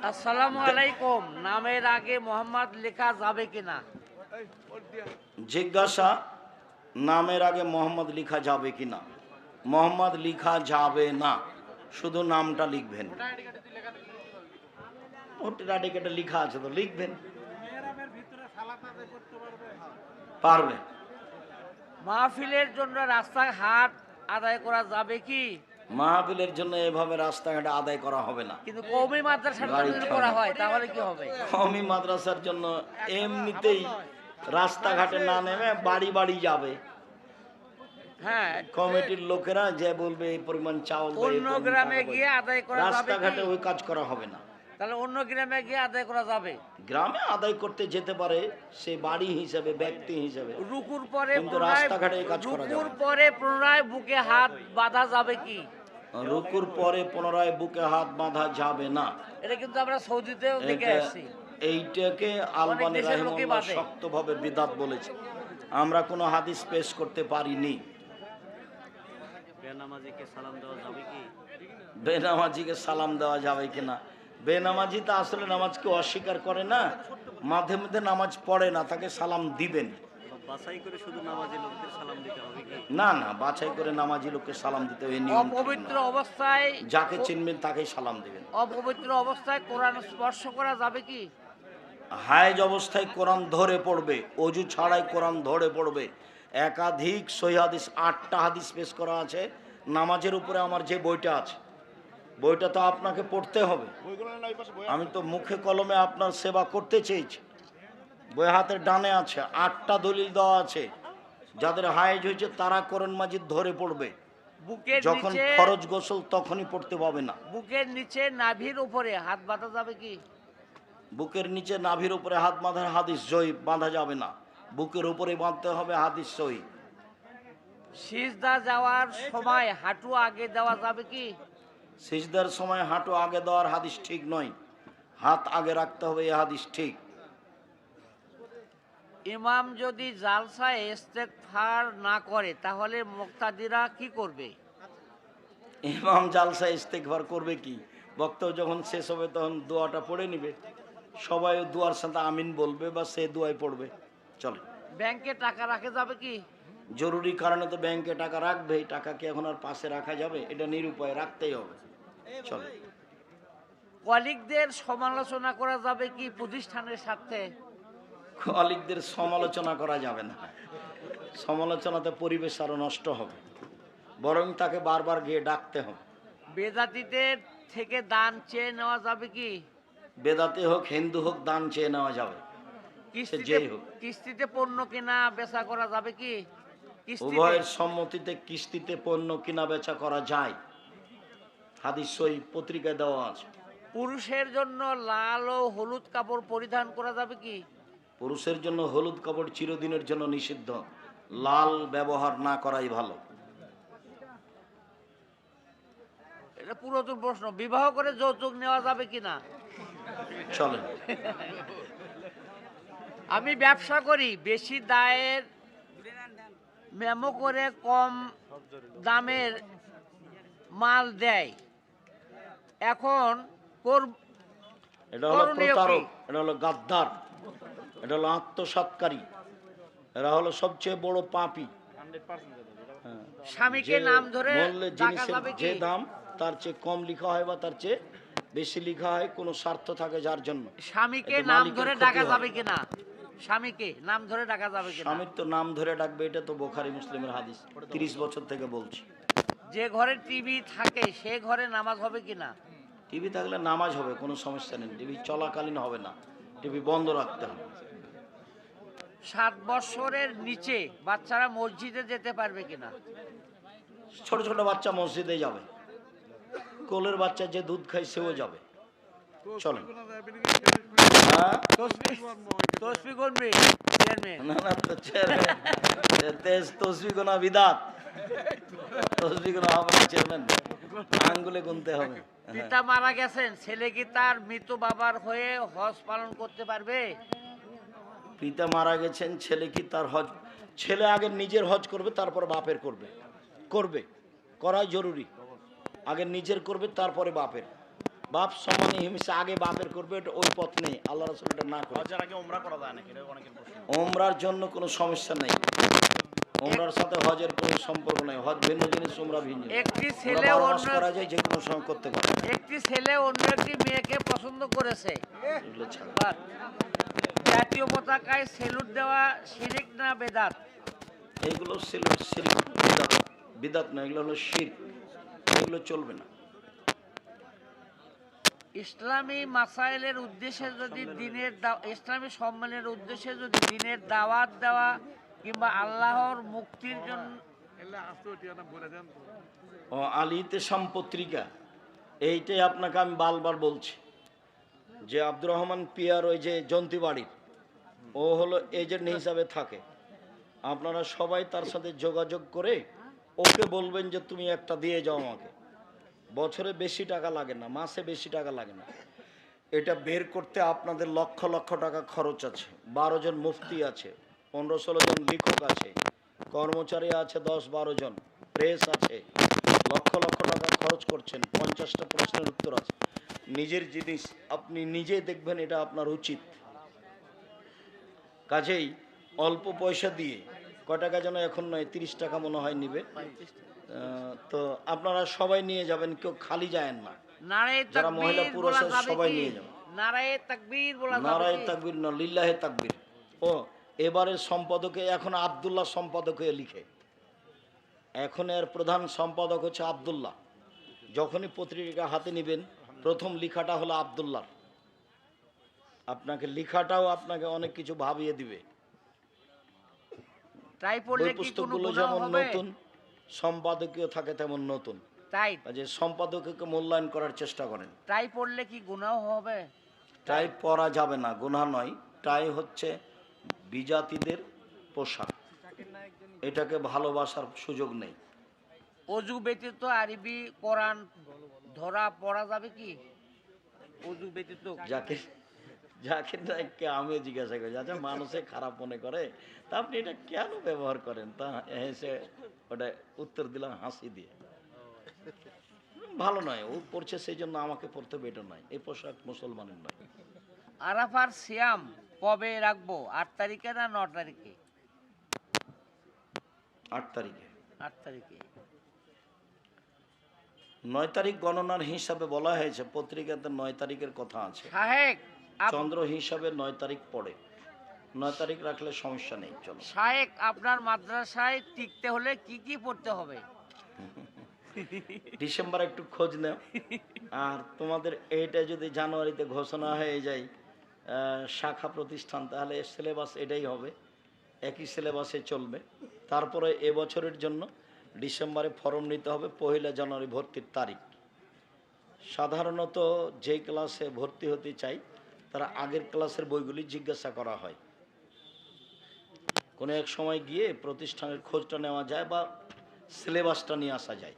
আসসালামু আলাইকুম। নামের আগে মোহাম্মদ লেখা যাবে কিনা? জিজ্ঞাসা, নামের আগে মোহাম্মদ লেখা যাবে কিনা? মোহাম্মদ লেখা যাবে না, শুধু নামটা লিখবেন। ভোটার আইডি কার্ডে লেখা আছে তো লিখবেন, পারবে। মাহফিলের জন্য রাস্তাঘাট আদায় করা যাবে কি? মাহফিলের জন্য এভাবে রাস্তাঘাটে আদায় করা হবে না। কিন্তু কওমি মাদ্রাসার জন্য যদি করা হয় তাহলে কি হবে? কওমি মাদ্রাসার জন্য এমনিতেই রাস্তাঘাটে না নেমে বাড়ি বাড়ি যাবে। হ্যাঁ, কমিটির লোকেরা যে বলবে এই পরিমাণ চাউল দেয়, এই অন্য পরিমাণ গ্রামে টাকা গিয়ে দেয়। আদায় করা যাবে রাস্তাঘাটে কি? ওই কাজ করা হবে না। তাহলে অন্য গ্রামে গিয়ে আদায় করা যাবে। গ্রামে আদায় করতে যেতে পারে, সে বাড়ি হিসাবে, ব্যক্তি হিসাবে, রুকুর পরে কিন্তু রাস্তাঘাটে এই কাজ করা যাবে রুকুর না। পরে পুনরায় বুকে হাত বাঁধা যাবে কি? রুকুর পরে পুনরায় বুকে হাত বাঁধা যাবে না। এটা কিন্তু আমরা সৌদিতেও দেখে আসছি। এইটাকে আলবানী দেশের লোকই রাহিমাহুল্লাহ বাঁধে। শক্তভাবে বিদআত বলেছে। আমরা কোনো হাদিস পেশ করতে পারিনি। বেনামাজিকে সালাম দেওয়া যাবে কি? বেনামাজিকে সালাম দেওয়া যাবে কিনা? বেনামাজি তো আসলে নামাজকে অস্বীকার করে না, মাঝে মধ্যে নামাজ পড়ে না, তাকে সালাম দিবেন। বাছাই করে শুধু নামাজি লোকদের সালাম দিতে হবে কি? না না, বাছাই করে নামাজি লোককে সালাম দিতে হবে, এই নিয়ম ঠিক অপবিত্র না। অবস্থায় যাকে চিনবেন তাকেই সালাম দিবেন। অপবিত্র অবস্থায় কোরআন স্পর্শ করা যাবে কি? হায়েজ অবস্থায় কোরআন ধরে পড়বে, অজু ছাড়াই কোরআন ধরে পড়বে। একাধিক সহিহ হাদিস, 8টা হাদিস পেশ করা আছে নামাজের উপরে। আমার যে বইটা আছে, বইটা তো আপনাকে পড়তে হবে। আমি তো মুখে কলমে আপনার সেবা করতে চেয়েছি। বই হাতের ডানে আছে, 8টা দলিল দেওয়া আছে। যাদের হায়েজ হয়েছে তারা কোরআন মাজিদ ধরে পড়বে। বুকের যখন নিচে ফরজ গোসল তখনই পড়তে পাবে না। বুকের নিচে নাভির উপরে হাত বাঁধা যাবে কি? বুকের নিচে নাভির উপরে হাত বাঁধার হাদিস জয়ীফ, বাঁধা যাবে না। বুকের উপরে বাঁধতে হবে, হাদিস সহিহ। সিজদা যাওয়ার সময় হাঁটু আগে দেওয়া যাবে কি? সিজদার সময় হাঁটু আগে দেওয়ার হাদিস ঠিক নয়, হাত আগে রাখতে হবে, এই হাদিস ঠিক। ইমাম যদি জালসায় ইস্তেগফার না করে তাহলে মুক্তাদিরা কি করবে? ইমাম জালসা ইস্তেগফার করবে কি? বক্তব্য যখন শেষ হবে তখন দোয়াটা পড়ে নিবে, সবাই দোয়ার সাথে আমিন বলবে বা সে দোয়াই পড়বে, চলে। ব্যাংকে টাকা রাখা যাবে কি? জরুরি কারণে তো ব্যাংকে টাকা রাখবে, টাকা কি এখন আর পাশে রাখা যাবে? এটা নিরুপায়, রাখতেই হবে, চলে। কলিগদের সমালোচনা করা যাবে কি প্রতিষ্ঠানের সাথে? কলিগদের সমালোচনা করা যাবে না, সমালোচনাতে পরিবেশ আরো নষ্ট হবে, বরং তাকে বারবার গিয়ে ডাকতে হবে। বেদাতীদের থেকে দান চেয়ে নেওয়া যাবে কি? বেদাতে হোক হিন্দু হোক, দান চেয়ে নেওয়া যাবে, সে যেই হোক। কিস্তিতে পণ্য কেনা বেচা করা যাবে কি? উভয়ের সম্মতিতে কিস্তিতে পণ্য কিনা বেচা করা যায়, হাদিস সহিহ পত্রিকায় দেওয়া আছে। পুরুষের জন্য লাল ও হলুদ কাপড় পরিধান করা যাবে কি? পুরুষের জন্য হলুদ কাপড় চিরদিনের জন্য নিষিদ্ধ, লাল ব্যবহার না করাই ভালো। এটা পুরাতন প্রশ্ন। বিবাহ করে যৌতুক নেওয়া যাবে কিনা? চলে। আমি ব্যবসা করি, বেশি দায়ের মেমো করে কম দামের মাল দেয়, এখন এটা হলো করণীয় কি? প্রতারক, এটা হলো গাদ্দার, এটা হলো আত্মসাৎকারী, এরা হলো সবচেয়ে বড় পাপী। স্বামীকে যে নাম ধরে বললে ডাকা জিনিসের যাবে যে কি? দাম তার চেয়ে কম লিখা হয় বা তার চেয়ে বেশি লিখা হয়, কোনো স্বার্থ থাকে যার জন্য। স্বামীকে এতে নাম মালিকের ধরে ক্ষতি ডাকা হয়। যাবে কিনা? স্বামীকে নাম ধরে ডাকা যাবে কিনা? স্বামীর তো নাম ধরে ডাকবে, এটা তো বুখারী মুসলিমের হাদিস, 30 বছর থেকে বলছি। যে ঘরে টিভি থাকে সে ঘরে নামাজ হবে কিনা? টিভি থাকলে নামাজ হবে, কোনো সমস্যা নেই, টিভি চলাকালীন হবে না, টিভি বন্ধ রাখতে হবে। 7 বছরের নিচে বাচ্চারা মসজিদে যেতে পারবে কিনা? ছোট ছোট বাচ্চা মসজিদে যাবে, কোলের বাচ্চা যে দুধ খায় সেও যাবে, চলে। হ্যাঁ? তসবিহ গুনবে চেয়ারম্যান? না না, তো তসবিহ গোনা বিদাত, তসবিহ গোনা হবে না চেয়ারম্যান, আঙ্গুলে গুনতে হবে। পিতা মারা গেছেন, ছেলে কি তার মৃত বাবার হয়ে হজ পালন করতে পারবে? পিতা মারা গেছেন, ছেলে কি তার হজ? ছেলে আগে নিজের হজ করবে, তারপর বাপের করবে, করবে, করাই জরুরি। আগে নিজের করবে, তারপরে বাপের। বাপ সমানে হিংসা আগে বাপের করবে, এটা ওই পথ নেই, আল্লাহ রাসূল এটা না করে। হজের আগে উমরা করা যায় নাকি, এটা অনেকের প্রশ্ন। ওমরার জন্য কোনো সমস্যা নেই, ওমরার সাথে হজের কোনো সম্পর্ক নেই, হজ ভিন্ন জিনিস, ওমরা ভিন্ন। একটি ওমরা ছেলে 12 মাস অন্য করা যায়, যে কোনো সময় করতে পারে। একটি ছেলে অন্য একটি মেয়েকে পছন্দ করেছে, এগুলো ছাড়া। বাট জাতীয় পতাকায় সেলুট দেওয়া শিরিক না বেদাত? এগুলো ছিল শিরক, বিদাত। বিদাত না, এগুলো হলো শিরক, এগুলো চলবে না। ইসলামী মাসাইলের উদ্দেশ্যে যদি ইসলামী সম্মেলনের উদ্দেশ্যে যদি দিনের দাওয়াত দেওয়া কিংবা আল্লাহর মুক্তির জন্য ও আলিতে পত্রিকা, এইটাই আপনাকে আমি বারবার বলছি যে আব্দুর রহমান পিয়ার ওই যে জন্তিবাড়ির, ও হলো এজেন্ট হিসাবে থাকে। আপনারা সবাই তার সাথে যোগাযোগ করে ওকে বলবেন যে তুমি একটা দিয়ে যাও আমাকে। বছরে বেশি টাকা লাগে না, মাসে বেশি টাকা লাগে না। এটা বের করতে আপনাদের লক্ষ লক্ষ টাকা খরচ আছে। 12 জন মুফতি আছে, 15-16 জন লেখক আছে, কর্মচারী আছে 10-12 জন, প্রেস আছে, লক্ষ লক্ষ টাকা খরচ করছেন, 50টা প্রশ্নের উত্তর আছে। নিজের জিনিস আপনি নিজে দেখবেন, এটা আপনার উচিত। কাজেই অল্প পয়সা দিয়ে, কয় টাকা যেন এখন নয়, 30 টাকা মনে হয় নিবে। তো আপনারা সবাই নিয়ে যাবেন, কেউ খালি যায়েন না। নারায়ে যারা মহিলা তাকবীর পুরুষ বলা যাবে সবাই কি? নিয়ে যাবেন। নারায়ে তাকবীর বলা যাবে নারায়ে কি? তাকবীর না, লিল্লাহে তাকবীর। ও এবারের সম্পাদকে এখন আব্দুল্লাহ সম্পাদক হয়ে লিখে, এখন এর প্রধান সম্পাদক হচ্ছে আব্দুল্লাহ। যখনই পত্রিকা হাতে নেবেন, প্রথম লেখাটা হলো আব্দুল্লাহ। আপনাকে লেখাটাও আপনাকে অনেক কিছু ভাবিয়ে দিবে। তাই বই পড়লে কি কোনো পুস্তকগুলো গুনাহ যেমন হবে? নতুন, সম্পাদকীয় থাকে তেমন নতুন। তাই যে সম্পাদককে মূল্যায়ন করার চেষ্টা করেন। তাই পড়লে কি গুনাহ হবে? টাই পরা যাবে না, গুনাহ নয়। টাই হচ্ছে বিজাতিদের পোশাক, এটাকে ভালোবাসার সুযোগ নেই। অজু ব্যতীত আরবি কোরআন ধরা পড়া যাবে কি? অজু ব্যতীত যাকে যাকে নাকি আমিও জিজ্ঞাসা করি, আচ্ছা মানুষে খারাপ মনে করে তা আপনি এটা কেন ব্যবহার করেন, তা হেসে ওটা উত্তর দিলাম হাসি দিয়ে। ভালো নয়, ও পড়ছে সেই জন্য আমাকে পড়তে হবে, এটা নয়। এই পোশাক মুসলমানের নয়। আরাফার সিয়াম কবে রাখবো? 8 তারিখে না 9 তারিখে? 8 তারিখে। 8 তারিখে। 9 তারিখ গণনার হিসাবে বলা হয়েছে, পত্রিকাতে 9 তারিখের কথা আছে। শাহেক চন্দ্র হিসাবে 9 তারিখ পড়ে, 9 তারিখ রাখলে সমস্যা নেই। চলো, শাহেক আপনার মাদ্রাসায় টিকতে হলে কি কি পড়তে হবে? ডিসেম্বর একটু খোঁজ নাও। আর তোমাদের এইটা যদি জানুয়ারিতে ঘোষণা হয়ে যায় শাখা প্রতিষ্ঠান, তাহলে সিলেবাস এটাই হবে, একই সিলেবাসে চলবে। তারপরে এবছরের জন্য ডিসেম্বরে ফর্ম নিতে হবে, 1 জানুয়ারি ভর্তির তারিখ। সাধারণত যে ক্লাসে ভর্তি হতে চাই তারা আগের ক্লাসের বইগুলি জিজ্ঞাসা করা হয়। কোনো এক সময় গিয়ে প্রতিষ্ঠানের খোঁজটা নেওয়া যায় বা সিলেবাসটা নিয়ে আসা যায়,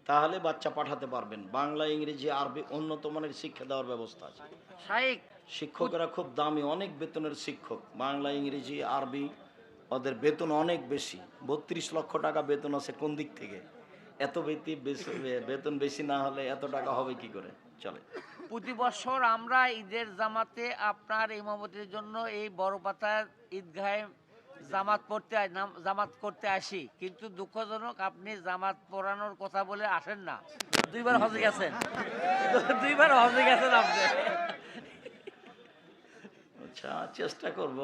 তাহলে বাচ্চা পাঠাতে পারবেন। বাংলা, ইংরেজি, আরবি উন্নত মানের শিক্ষা দেওয়ার ব্যবস্থা আছে। শাহেক শিক্ষকেরা খুব দামি, অনেক বেতনের শিক্ষক। বাংলা, ইংরেজি, আরবি, ওদের বেতন অনেক বেশি। 32 লক্ষ টাকা বেতন আছে। কোন দিক থেকে এত বেতন বেশি না হলে এত টাকা হবে কি করে? চলে। প্রতি বছর আমরা ঈদের জামাতে আপনার ইমামতির জন্য এই বড়পাতার ঈদগাহে জামাত করতে আসি, কিন্তু দুঃখজনক আপনি জামাত পড়ানোর কথা বলে আসেন না। 2 বার হজে গেছেন, 2 বার হজে গেছেন আপনি। আচ্ছা, চেষ্টা করব।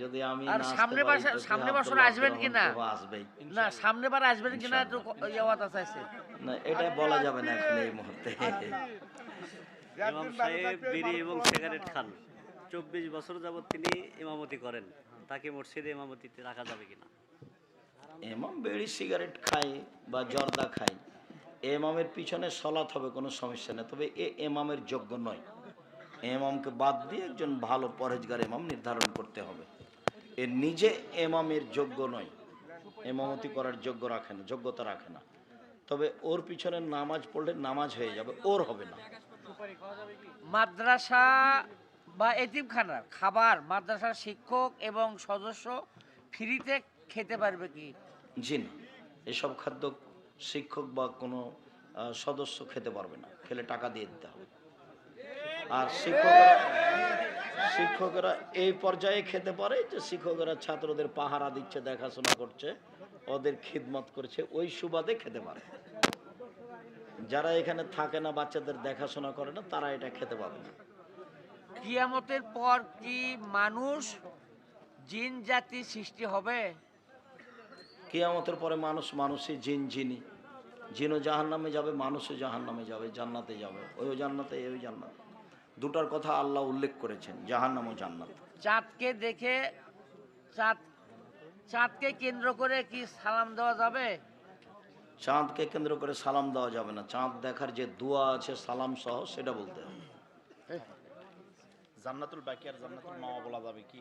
যদি আমি আর না আসতে সামনে পারি, বছর তো সামনে বছর আব্দুল্লাহ আসবেন আব্দুর কিনা? রহমান তো আসবেই। না সামনে বার আসবেন কিনা একটু ইয়াওয়াতা চাইছে। না, এটা বলা যাবে না এখন এই মুহূর্তে। ইমাম সাহেব বিড়ি এবং সিগারেট খান, 24 বছর যাবত তিনি ইমামতি করেন, তাকে মসজিদে ইমামতিতে রাখা যাবে কিনা? এমাম বিড়ি সিগারেট খায় বা জর্দা খায়, এমামের পিছনে সলাৎ হবে, কোনো সমস্যা নেই। তবে এ এমামের যোগ্য নয়। এমামকে বাদ দিয়ে একজন ভালো পরহেজগার এমাম নির্ধারণ করতে হবে। এ নিজে এমামের যোগ্য নয়, এমামতি করার যোগ্যতা রাখে না। তবে ওর পিছনে নামাজ পড়লে নামাজ হয়ে যাবে, ওর হবে না। মাদ্রাসা বা এতিমখানার খাবার মাদ্রাসার শিক্ষক এবং সদস্য ফ্রিতে খেতে পারবে কি? জি না, এসব খাদ্য শিক্ষক বা কোনো সদস্য খেতে পারবে না, খেলে টাকা দিয়ে দিতে হবে। আর শিক্ষকেরা এই পর্যায়ে খেতে পারে যে শিক্ষকেরা ছাত্রদের পাহারা দিচ্ছে, দেখাশোনা করছে, ওদের খিদমত করছে, ওই সুবাদে খেতে পারে। যারা এখানে থাকে না, বাচ্চাদের দেখাশোনা করে না, তারা এটা খেতে পাবে না। কিয়ামতের পর কি মানুষ জিন জাতি সৃষ্টি হবে? কিয়ামতের পরে মানুষই জিনই। জিনও জাহান্নামে যাবে, মানুষও জাহান্নামে যাবে, জান্নাতে যাবে। ওই জান্নাতে, এই জান্নাতে, দুটার কথা আল্লাহ উল্লেখ করেছেন, জাহান্নাম ও জান্নাত। চাঁদকে দেখে চাঁদকে কেন্দ্র করে কি সালাম দেওয়া যাবে? চাঁদকে কেন্দ্র করে সালাম দেওয়া যাবে না। চাঁদ দেখার যে দোয়া আছে সালাম সহ, সেটা বলতে হবে। জান্নাতুল বাকি আর জান্নাতুল মাওয়া বলা যাবে কি?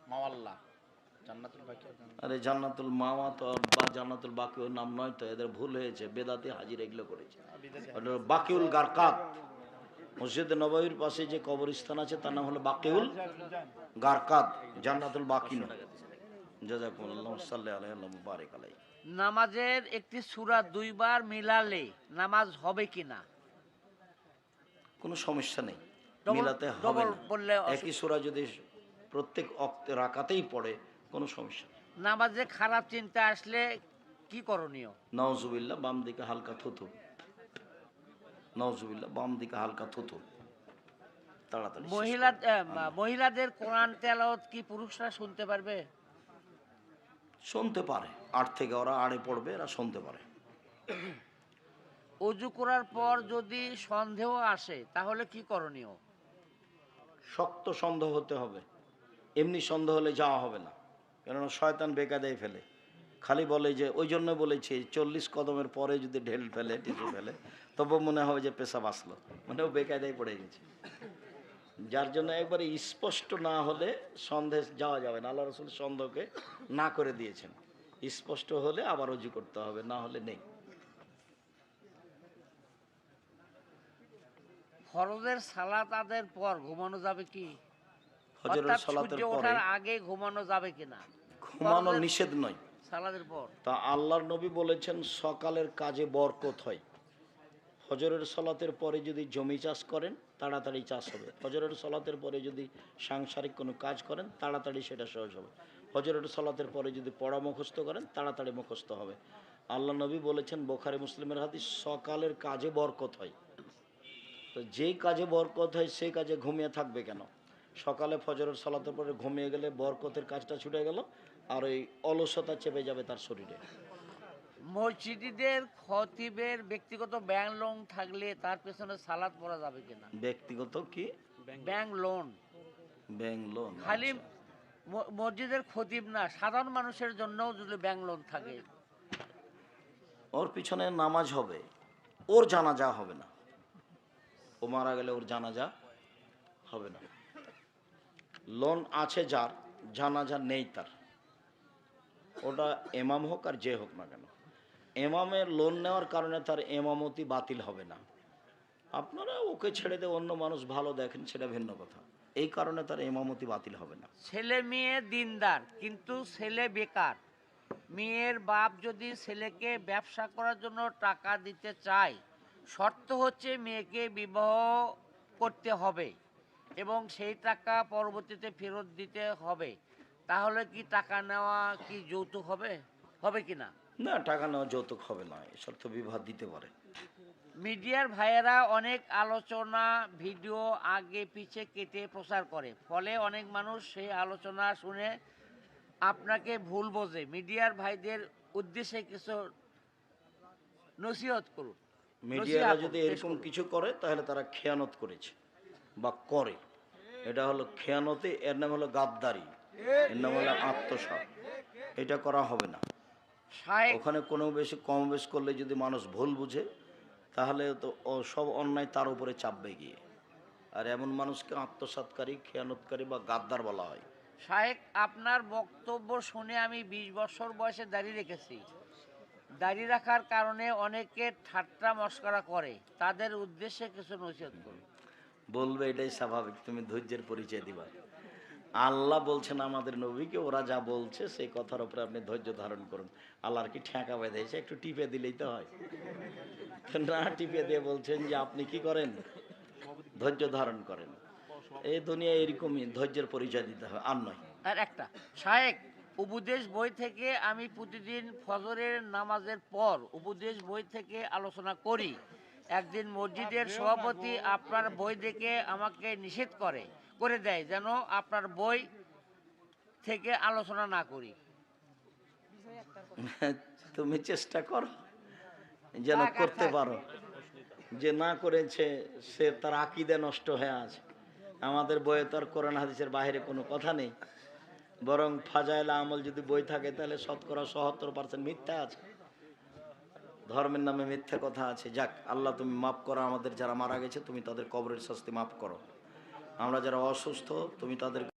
মাওয়াল্লাহ জান্নাতুল বাকি আর আরে জান্নাতুল মাওয়া তো বা জান্নাতুল বাকিউল নাম নয় তো, এদের ভুল হয়েছে, বেদাতি হাজির এগুলো করেছে। ওটা বাকিউল গারকাত। মসজিদে নববীর পাশে যে কবরস্থান আছে তার নাম হলো বাকিউল গারকাত, জান্নাতুল বাকি না। জাযাকুমুল্লাহু সাল্লাল্লাহু আলাইহি ওয়া বারাক আলাইহি। নামাজের একটি সূরা দুইবার মিলালে নামাজ হবে কিনা? কোনো সমস্যা নেই, ডবল- মিলাতে হবে ডবল না। বললে একই সূরা যদি প্রত্যেক রাকাতেই পড়ে, কোনো সমস্যা নেই। নামাজে খারাপ চিন্তা আসলে কি করণীয়? নাউজুবিল্লাহ, বাম দিকে হালকা থুথু। নাউজুবিল্লাহ, বাম দিকে হালকা থুথু। তাড়াতাড়ি শেষ করো। মহিলাদের কোরআন তেলাওয়াত কি পুরুষরা শুনতে পারবে? শুনতে পারে, 8 থেকে ওরা আড়ে পড়বে, এরা শুনতে পারে। ওযু করার পর যদি সন্দেহ আসে তাহলে কি করণীয়? শক্ত সন্দেহ হতে হবে, এমনি সন্দেহ হলে যাওয়া হবে না, কেননা শয়তান বেকায়দায় ফেলে। খালি বলে যে, ওই জন্য বলেছি 40 কদমের পরে যদি ঢেল ফেলে, টিস্যু ফেলে, তবে মনে হবে যে পেশাব আসলো, মানে ও বেকায়দায় পড়ে গেছে। যার জন্য একবারে স্পষ্ট না হলে সন্দেহ যাওয়া যাবে না। আল্লাহ রাসূল সন্দেহকে না করে দিয়েছেন। স্পষ্ট হলে আবার ওযু করতে হবে, না হলে নেই। ফরজের সালাত আদায়ের পর ঘুমানো যাবে কি? ফজরের অর্থাৎ সালাতের সূর্য পরে ওঠার আগে ঘুমানো যাবে কিনা? ঘুমানো ফরজের নিষেধ নয়। সালাতের পর তা আল্লাহর নবী বলেছেন সকালের কাজে বরকত হয়। ফজরের সালাতের পরে যদি জমি চাষ করেন তাড়াতাড়ি চাষ হবে। ফজরের সালাতের পরে যদি সাংসারিক কোনো কাজ করেন তাড়াতাড়ি সেটা সহজ হবে। ফজরের সালাতের পরে যদি পড়া মুখস্থ করেন তাড়াতাড়ি মুখস্থ হবে। আল্লাহ নবী বলেছেন, বুখারী মুসলিমের হাদিস, সকালের কাজে বরকত হয়। তো যেই কাজে বরকত হয় সেই কাজে ঘুমিয়ে থাকবে কেন? সকালে ফজরের সালাতের পরে ঘুমিয়ে গেলে বরকতের কাজটা ছুটে গেল, আর ওই অলসতা চেপে যাবে তার শরীরে। মসজিদের খতিবের ব্যক্তিগত ব্যাংক লোন থাকলে তার পেছনে সালাত পড়া যাবে কিনা? ব্যক্তিগত কি? Bank loan bank loan. খালি মসজিদের খতিব না, সাধারণ মানুষের জন্যও যদি ব্যাংক লোন থাকে। ওর পিছনে নামাজ হবে, ওর জানাজা হবে না। ও মারা গেলে ওর জানাজা হবে না। লোন আছে যার, জানাজা নেই তার, ওটা এমাম হোক আর যে হোক না কেন, এমামের লোন নেওয়ার কারণে তার এমামতি বাতিল হবে না। আপনারা ওকে ছেড়ে দিয়ে অন্য মানুষ ভালো দেখেন, সেটা ভিন্ন কথা। এই কারণে তার এমামতি বাতিল হবে না। ছেলে মেয়ে দিনদার কিন্তু ছেলে বেকার, মেয়ের বাপ যদি ছেলেকে ব্যবসা করার জন্য টাকা দিতে চায়, শর্ত হচ্ছে মেয়েকে বিবাহ করতে হবে এবং সেই টাকা পরবর্তীতে ফেরত দিতে হবে। তাহলে কি টাকা নেওয়া কি যৌতুক হবে? হবে কি না? না, টাকা নেওয়া যৌতুক হবে না, এ শর্ত বিবাহ দিতে পারে। মিডিয়ার ভাইয়েরা অনেক আলোচনা ভিডিও আগে পিছে কেটে প্রচার করে, ফলে অনেক মানুষ সেই আলোচনা শুনে আপনাকে ভুল বোঝে। মিডিয়ার ভাইদের উদ্দেশ্যে কিছু নসিহত করুন। মিডিয়ারা যদি এরকম কিছু করে তাহলে তারা খেয়ানত করেছে বা করে। এটা হলো খেয়ানতে, এর নাম হলো গাদ্দারি, এর নাম হলো আত্মসাৎ। এটা করা হবে না। ওখানে কোনো বেশি কম বেশ করলে যদি মানুষ ভুল বুঝে তাহলে তো সব অন্যায় তার উপরে চাপবে গিয়ে। আর এমন মানুষকে আত্মসাৎকারী, খেয়ানতকারী বা গাদ্দার বলা হয়। শাহেক, আপনার বক্তব্য শুনে আমি 20 বছর বয়সে দাঁড়িয়ে রেখেছি। দাঁড়িয়ে রাখার কারণে অনেকে ঠাট্টা মস্করা করে, তাদের উদ্দেশ্যে কিছু নসিহত করুন। বলবে এটাই স্বাভাবিক, তুমি ধৈর্যের পরিচয় দিবা। আল্লাহ বলছেন আমাদের নবীকে, ওরা যা বলছে সেই কথার উপরে আপনি ধৈর্য ধারণ করুন। আল্লাহর কি ঠেকা বেঁধেছে, একটু টিপে দিলেই তো হয়। তো না টিপে দিয়ে বলছেন যে আপনি কি করেন, ধৈর্য ধারণ করেন। এই দুনিয়া এরকমই, ধৈর্যের পরিচয় দিতে হবে, আর নয়। আর একটা শায়েক, উপদেশ বই থেকে আমি প্রতিদিন ফজরের নামাজের পর উপদেশ বই থেকে আলোচনা করি। একদিন মসজিদের সভাপতি আপনার বই দেখে আমাকে নিষেধ করে দেয় যেন আপনার বই থেকে আলোচনা না করি। তুমি চেষ্টা করো যেন করতে পারো। যে না করেছে সে তার আকীদা নষ্ট হয়ে আছে। আমাদের বইয়ে তো আর কোরআন হাদিসের বাইরে কোনো কথা নেই, বরং ফাজাইল আমল যদি বই থাকে তাহলে শতকরা ৭৭% মিথ্যা আছে, ধর্মের নামে মিথ্যা কথা আছে। যাক, আল্লাহ তুমি মাফ করো, আমাদের যারা মারা গেছে তুমি তাদের কবরের শাস্তি মাফ করো। আমরা যারা অসুস্থ তুমি তাদের